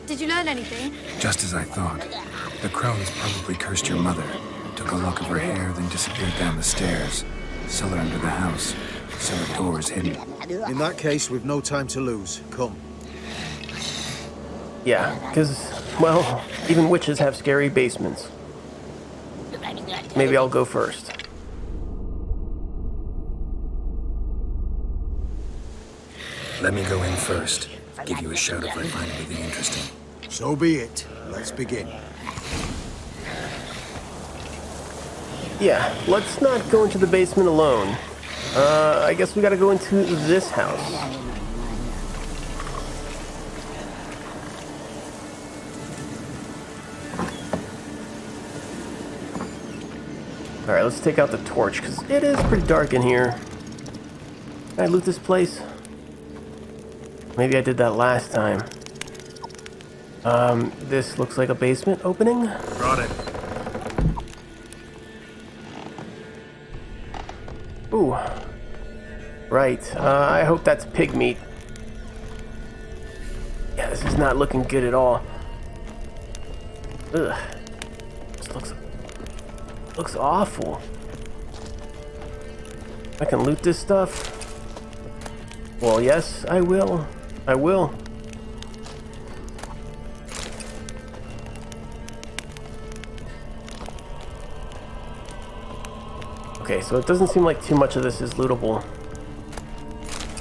Did you learn anything? Just as I thought. The crones probably cursed your mother, took a lock of her hair, then disappeared down the stairs. Cellar under the house. Cellar doors hidden. In that case, we've no time to lose. Come. Yeah, because, well, even witches have scary basements. Maybe I'll go first. Let me go in first. Give you a shout if I find anything interesting. So be it. Let's begin. Yeah, let's not go into the basement alone. I guess we gotta go into this house. Alright, let's take out the torch, because it is pretty dark in here. Can I loot this place? Maybe I did that last time. This looks like a basement opening. Brought it. Ooh. Right, I hope that's pig meat. Yeah, this is not looking good at all. Ugh. This looks awful. I can loot this stuff? Well, yes, I will. I will. Okay, so it doesn't seem like too much of this is lootable.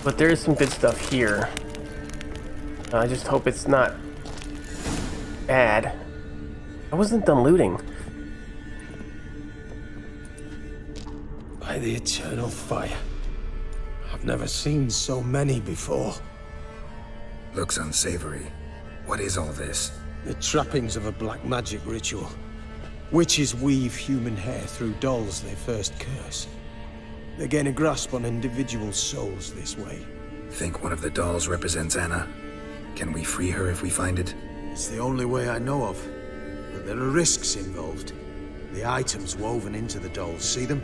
But there is some good stuff here. I just hope it's not bad. I wasn't done looting. By the eternal fire. I've never seen so many before. Looks unsavory. What is all this? The trappings of a black magic ritual. Witches weave human hair through dolls they first curse. They gain a grasp on individual souls this way. Think one of the dolls represents Anna? Can we free her if we find it? It's the only way I know of. But there are risks involved. The items woven into the dolls, see them?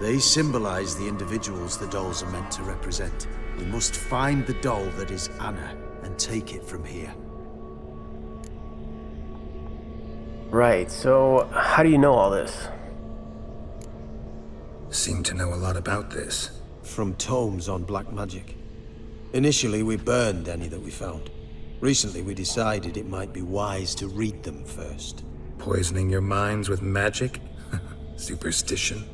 They symbolize the individuals the dolls are meant to represent. We must find the doll that is Anna and take it from here. Right, so how do you know all this? Seem to know a lot about this. From tomes on black magic. Initially, we burned any that we found. Recently, we decided it might be wise to read them first. Poisoning your minds with magic? Superstition?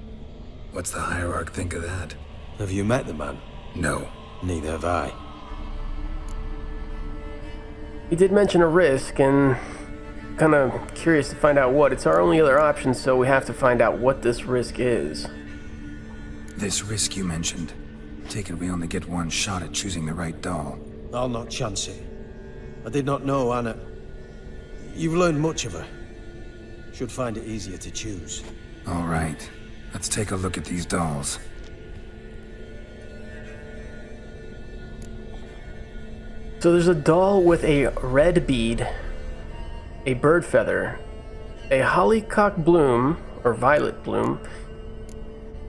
What's the hierarch think of that? Have you met the man? No. Neither have I. You did mention a risk, and kind of curious to find out what. It's our only other option, so we have to find out what this risk is. This risk you mentioned. Take it we only get one shot at choosing the right doll. I'll not chance it. I did not know Anna. You've learned much of her. Should find it easier to choose. All right. Let's take a look at these dolls. So there's a doll with a red bead, a bird feather, a hollyhock bloom, or violet bloom,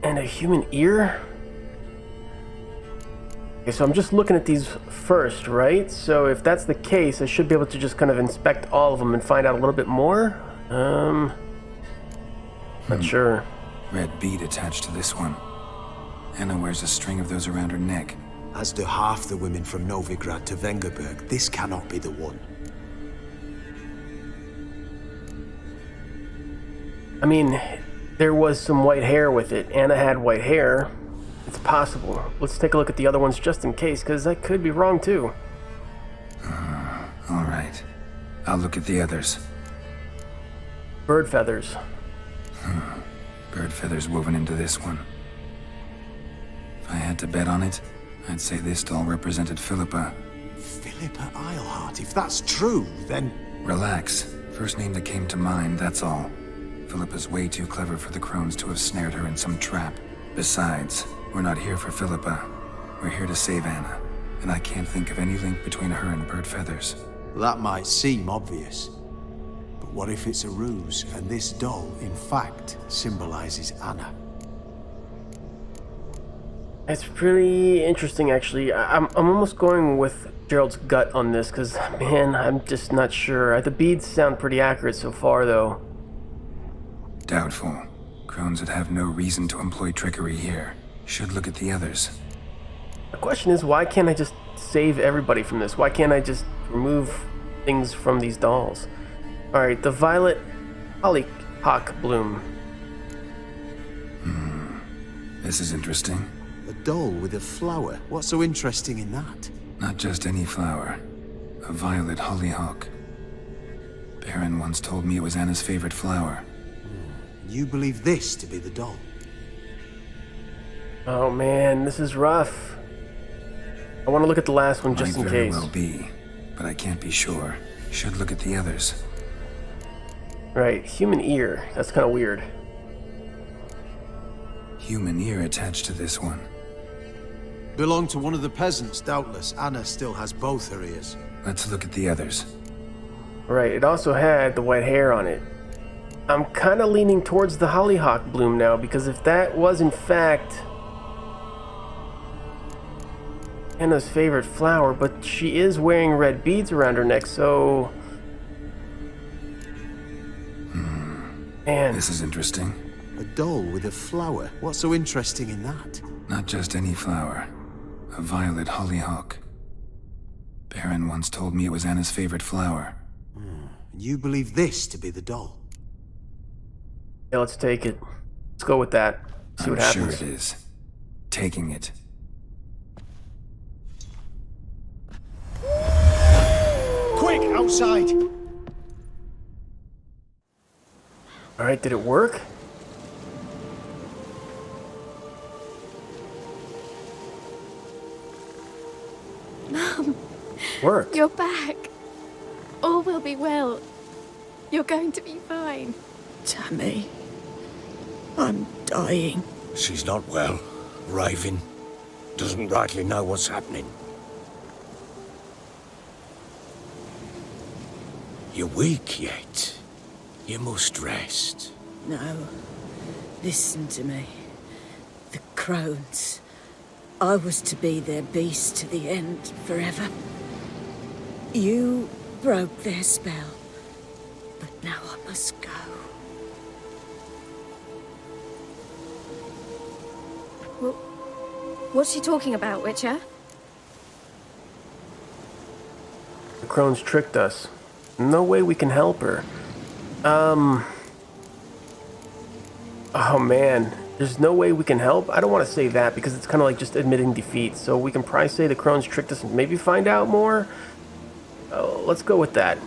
and a human ear? Okay, so I'm just looking at these first, right? So if that's the case, I should be able to just kind of inspect all of them and find out a little bit more? Not sure. Red bead attached to this one. Anna wears a string of those around her neck. As do half the women from Novigrad to Vengerberg. This cannot be the one. I mean, there was some white hair with it. Anna had white hair. It's possible. Let's take a look at the other ones just in case, because I could be wrong too. All right. I'll look at the others. Bird feathers. Bird feathers woven into this one. If I had to bet on it, I'd say this doll represented Philippa. Philippa Eilhart, if that's true, then... Relax. First name that came to mind, that's all. Philippa's way too clever for the crones to have snared her in some trap. Besides, we're not here for Philippa. We're here to save Anna. And I can't think of any link between her and bird feathers. That might seem obvious. But what if it's a ruse, and this doll, in fact, symbolizes Anna? It's pretty interesting, actually. I'm almost going with Gerald's gut on this, because, man, I'm just not sure. The beads sound pretty accurate so far, though. Doubtful. Crones would have no reason to employ trickery here. Should look at the others. The question is, why can't I just save everybody from this? Why can't I just remove things from these dolls? Alright, the violet hollyhock bloom. This is interesting. A doll with a flower. What's so interesting in that? Not just any flower. A violet hollyhock. Baron once told me it was Anna's favorite flower. You believe this to be the doll? Oh man, this is rough. I want to look at the last one just in Might very case. well be, but I can't be sure. Should look at the others. Right, human ear. That's kind of weird. Human ear attached to this one. Belonged to one of the peasants, doubtless. Anna still has both her ears. Let's look at the others. Right, it also had the white hair on it. I'm kind of leaning towards the hollyhock bloom now, because if that was in fact Anna's favorite flower, but she is wearing red beads around her neck, so... Man. This is interesting. A doll with a flower. What's so interesting in that? Not just any flower. A violet hollyhock. Baron once told me it was Anna's favorite flower. And you believe this to be the doll? Yeah, let's take it. Let's go with that. See what I'm sure happens. it is. Taking it. Quick, outside! Alright, did it work? Mum, Worked. you're back. All will be well. You're going to be fine. Tammy, I'm dying. She's not well. Raving. Doesn't rightly know what's happening. You're weak yet. You must rest. No, listen to me. The crones. I was to be their beast to the end, forever. You broke their spell, but now I must go. Well, what's she talking about, Witcher? The crones tricked us. No way we can help her. Oh man, there's no way we can help? I don't want to say that because it's kind of like just admitting defeat. So we can probably say the crones tricked us and maybe find out more? Oh, let's go with that.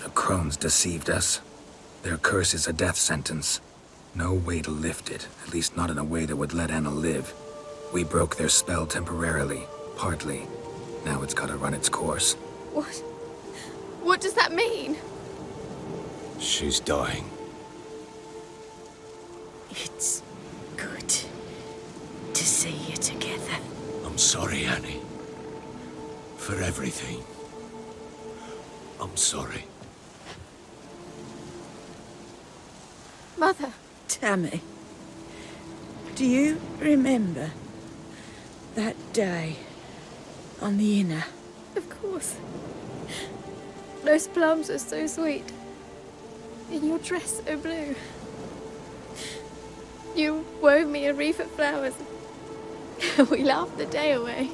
The crones deceived us. Their curse is a death sentence. No way to lift it, at least not in a way that would let Anna live. We broke their spell temporarily, partly. Now it's gotta run its course. What? What does that mean? She's dying. It's good to see you together. I'm sorry, Annie. For everything. I'm sorry. Mother. Tammy, do you remember that day on the inner? Of course. Those plums are so sweet. In your dress so blue. You wove me a wreath of flowers. We laughed the day away.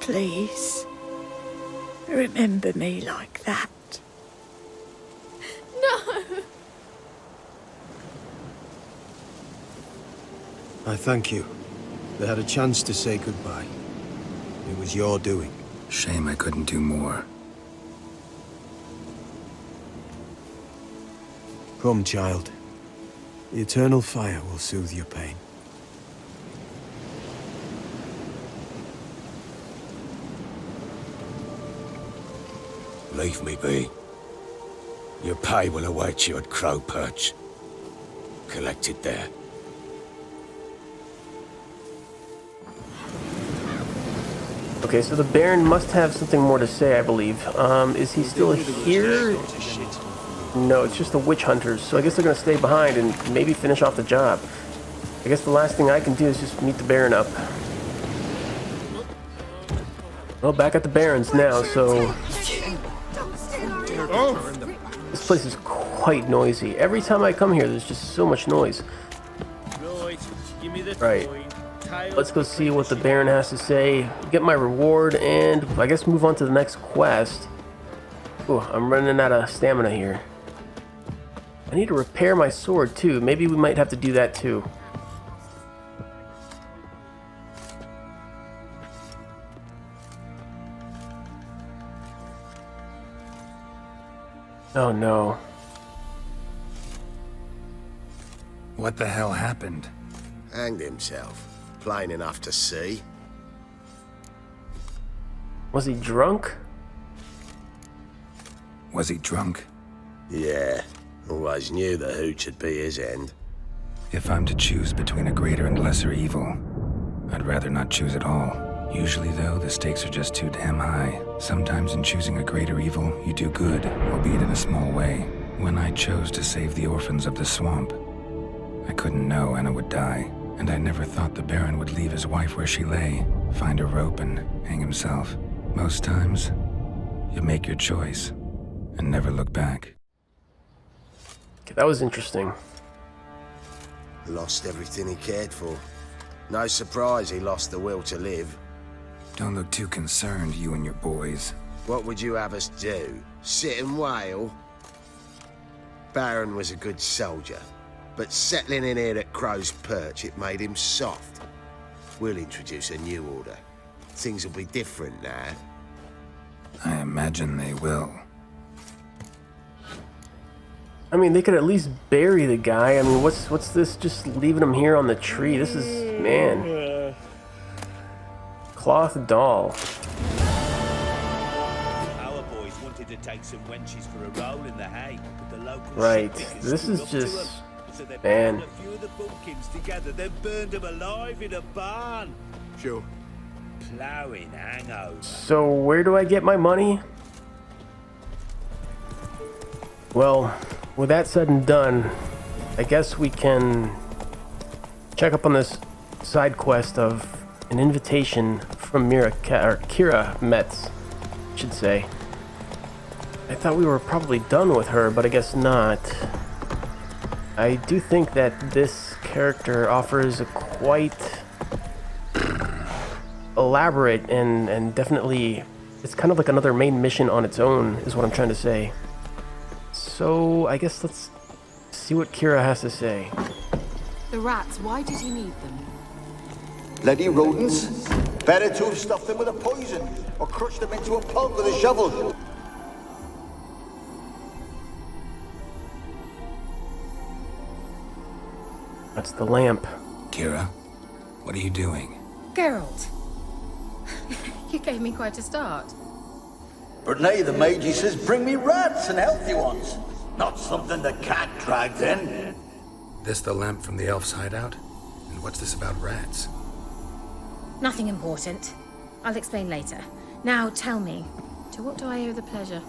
Please, remember me like that. No! I thank you. They had a chance to say goodbye. It was your doing. Shame I couldn't do more. Come, child. The eternal fire will soothe your pain. Leave me be. Your pay will await you at Crow Perch. Collect it there. Okay, so the Baron must have something more to say, I believe. Is he still here? No, it's just the witch hunters, so I guess they're gonna stay behind and maybe finish off the job. I guess the last thing I can do is just meet the Baron up. Well, back at the Baron's now, so... This place is quite noisy. Every time I come here, there's just so much noise. Right. Let's go see what the Baron has to say, get my reward, and I guess move on to the next quest. Ooh, I'm running out of stamina here. I need to repair my sword, too. Maybe we might have to do that, too. Oh no. What the hell happened? Hanged himself. Plain enough to see. Was he drunk? Was he drunk? Yeah. Always knew the hooch would be his end. If I'm to choose between a greater and lesser evil, I'd rather not choose at all. Usually, though, the stakes are just too damn high. Sometimes in choosing a greater evil, you do good, albeit in a small way. When I chose to save the orphans of the swamp, I couldn't know Anna would die, and I never thought the Baron would leave his wife where she lay, find a rope and hang himself. Most times, you make your choice and never look back. Okay, that was interesting. Lost everything he cared for. No surprise he lost the will to live. Don't look too concerned, you and your boys. What would you have us do? Sit and wail? Baron was a good soldier, but settling in here at Crow's Perch, it made him soft. We'll introduce a new order. Things will be different now. I imagine they will. I mean, they could at least bury the guy. I mean, what's this just leaving him here on the tree? This is, man. Cloth doll. Our boys wanted to take some wenches for a roll in the hay, but the local Right. shippickers This stood is up to just, them. So they man. pulled a few of the bumpkins together, then burned them alive in a barn. Sure. Ploughing hangover. So where do I get my money? Well, with that said and done, I guess we can check up on this side quest of an invitation from Kira Metz, I should say. I thought we were probably done with her, but I guess not. I do think that this character offers a quite elaborate and definitely, it's kind of like another main mission on its own, is what I'm trying to say. So I guess let's see what Kira has to say. The rats, why did he need them? Bloody rodents. Better to have stuffed them with a poison, or crushed them into a pulp with a shovel. That's the lamp. Kira, what are you doing? Geralt. You gave me quite a start. But now the mage says, bring me rats and healthy ones. Not something the cat dragged in. This the lamp from the elf's hideout? And what's this about rats? Nothing important. I'll explain later. Now tell me, to what do I owe the pleasure?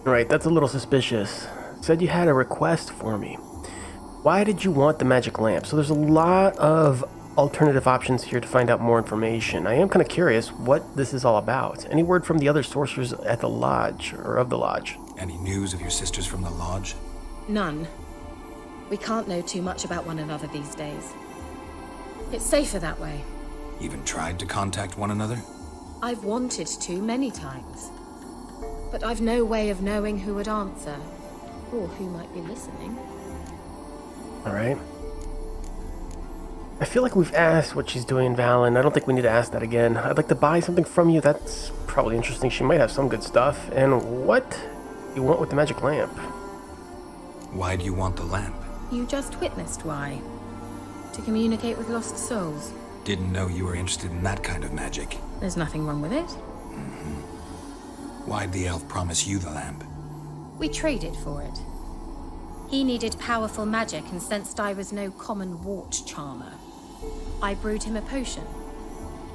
Right, that's a little suspicious. Said you had a request for me. Why did you want the magic lamp? So there's a lot of alternative options here to find out more information. I am kind of curious what this is all about. Any word from the other sorcerers at the lodge, or of the lodge? Any news of your sisters from the lodge? None. We can't know too much about one another these days. It's safer that way. Even tried to contact one another? I've wanted to many times. But I've no way of knowing who would answer, or who might be listening. Alright. I feel like we've asked what she's doing in Valen. I don't think we need to ask that again. I'd like to buy something from you. That's probably interesting. She might have some good stuff. And what you want with the magic lamp? Why do you want the lamp? You just witnessed why. To communicate with lost souls. Didn't know you were interested in that kind of magic. There's nothing wrong with it. Why'd the elf promise you the lamp? We traded for it. He needed powerful magic and sensed I was no common wart charmer. I brewed him a potion.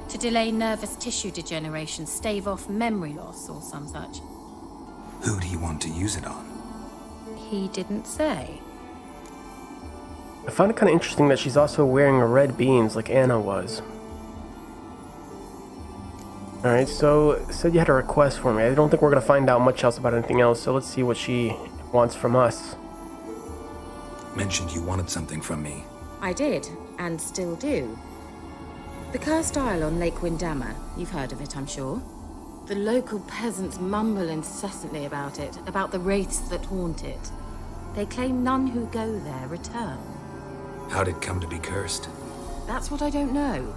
To delay nervous tissue degeneration, stave off memory loss or some such. Who'd he want to use it on? He didn't say. I found it kind of interesting that she's also wearing red beans like Anna was. Alright, so said you had a request for me. I don't think we're going to find out much else about anything else, so let's see what she wants from us. Mentioned you wanted something from me. I did, and still do. The cursed isle on Lake Windammer. You've heard of it, I'm sure. The local peasants mumble incessantly about it, about the wraiths that haunt it. They claim none who go there return. How'd it come to be cursed? That's what I don't know.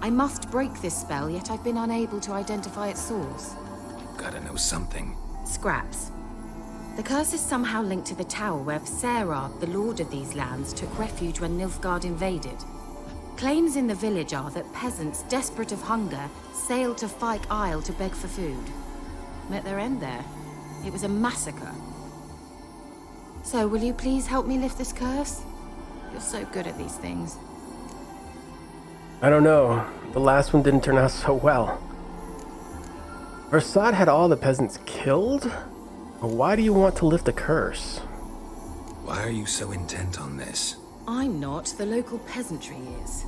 I must break this spell, yet I've been unable to identify its source. Gotta know something. Scraps. The curse is somehow linked to the tower where Serard, the lord of these lands, took refuge when Nilfgaard invaded. Claims in the village are that peasants, desperate of hunger, sailed to Fyke Isle to beg for food. Met their end there. It was a massacre. So, will you please help me lift this curse? You're so good at these things. I don't know. The last one didn't turn out so well. Versad had all the peasants killed? Why do you want to lift a curse? Why are you so intent on this? I'm not. The local peasantry is.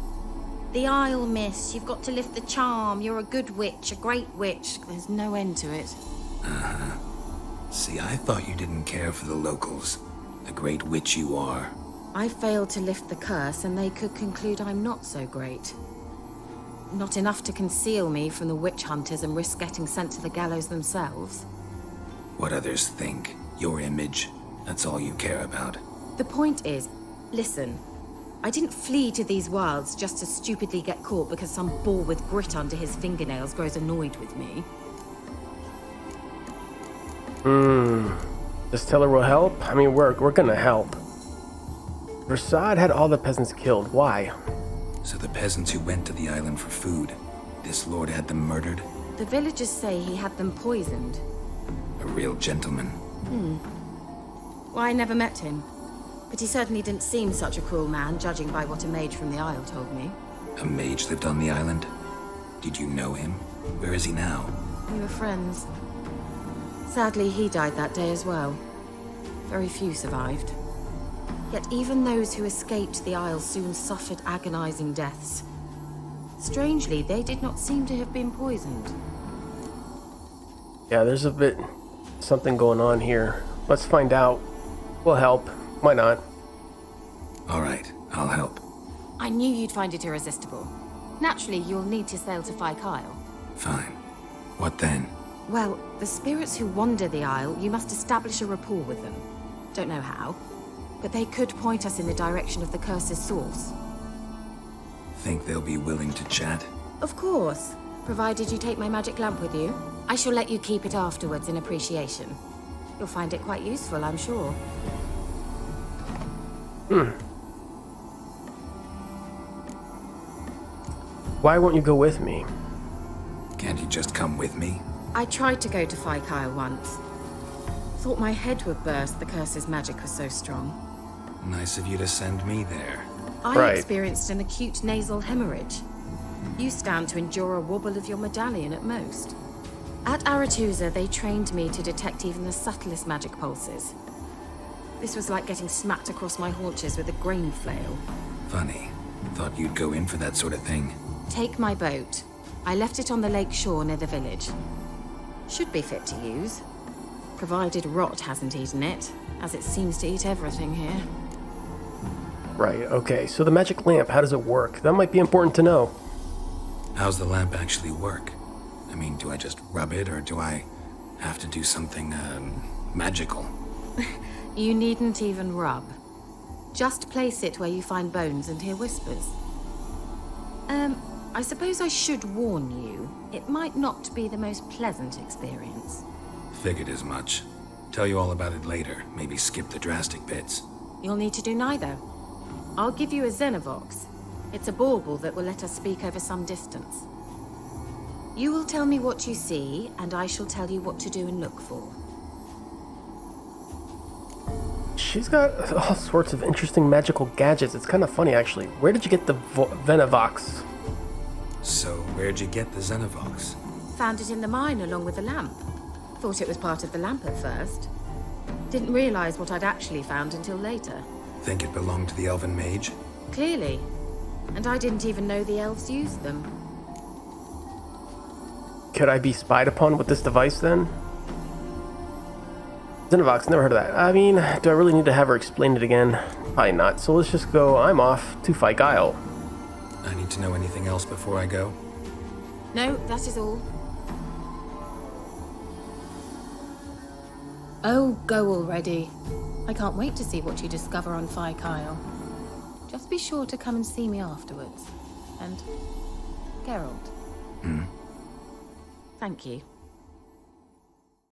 The Isle, miss. You've got to lift the charm. You're a good witch, a great witch. There's no end to it. Uh-huh. See, I thought you didn't care for the locals. The great witch you are. I failed to lift the curse, and they could conclude I'm not so great. Not enough to conceal me from the witch hunters and risk getting sent to the gallows themselves. What others think, your image, that's all you care about. The point is, listen, I didn't flee to these wilds just to stupidly get caught because some boar with grit under his fingernails grows annoyed with me. Just tell her we'll help? I mean, we're gonna help. Versad had all the peasants killed. Why? So the peasants who went to the island for food, this lord had them murdered? The villagers say he had them poisoned. A real gentleman. Well, I never met him. But he certainly didn't seem such a cruel man, judging by what a mage from the Isle told me. A mage lived on the island? Did you know him? Where is he now? We were friends. Sadly, he died that day as well. Very few survived. Yet even those who escaped the Isle soon suffered agonizing deaths. Strangely, they did not seem to have been poisoned. Yeah, there's a bit something going on here. Let's find out. We'll help. Why not? All right, I'll help. I knew you'd find it irresistible. Naturally, you'll need to sail to Fyke Isle. Fine. What then? Well, the spirits who wander the Isle, you must establish a rapport with them. Don't know how, but they could point us in the direction of the curse's source. Think they'll be willing to chat? Of course, provided you take my magic lamp with you. I shall let you keep it afterwards in appreciation. You'll find it quite useful, I'm sure. Why won't you go with me? Can't you just come with me? I tried to go to Fyke Isle once. Thought my head would burst, the curse's magic was so strong. Nice of you to send me there. I experienced an acute nasal hemorrhage. You stand to endure a wobble of your medallion at most. At Aretusa, they trained me to detect even the subtlest magic pulses. This was like getting smacked across my haunches with a grain flail. Funny. Thought you'd go in for that sort of thing. Take my boat. I left it on the lake shore near the village. Should be fit to use. Provided rot hasn't eaten it, as it seems to eat everything here. Right, okay. So the magic lamp, how does it work? That might be important to know. How's the lamp actually work? I mean, do I just rub it, or do I have to do something, magical? You needn't even rub. Just place it where you find bones and hear whispers. I suppose I should warn you, it might not be the most pleasant experience. Figured as much. Tell you all about it later, maybe skip the drastic bits. You'll need to do neither. I'll give you a Xenovox. It's a bauble that will let us speak over some distance. You will tell me what you see, and I shall tell you what to do and look for. She's got all sorts of interesting magical gadgets. It's kind of funny, actually. Where did you get the Xenovox? So, where'd you get the Xenovox? Found it in the mine along with the lamp. Thought it was part of the lamp at first. Didn't realize what I'd actually found until later. Think it belonged to the elven mage? Clearly. And I didn't even know the elves used them. Could I be spied upon with this device then? Xenovox, never heard of that. I mean, do I really need to have her explain it again? Probably not, so let's just go. I'm off to fight Guile. I need to know anything else before I go? No, that is all. Oh, go already. I can't wait to see what you discover on Phi Kyle. Just be sure to come and see me afterwards. And Geralt. Thank you.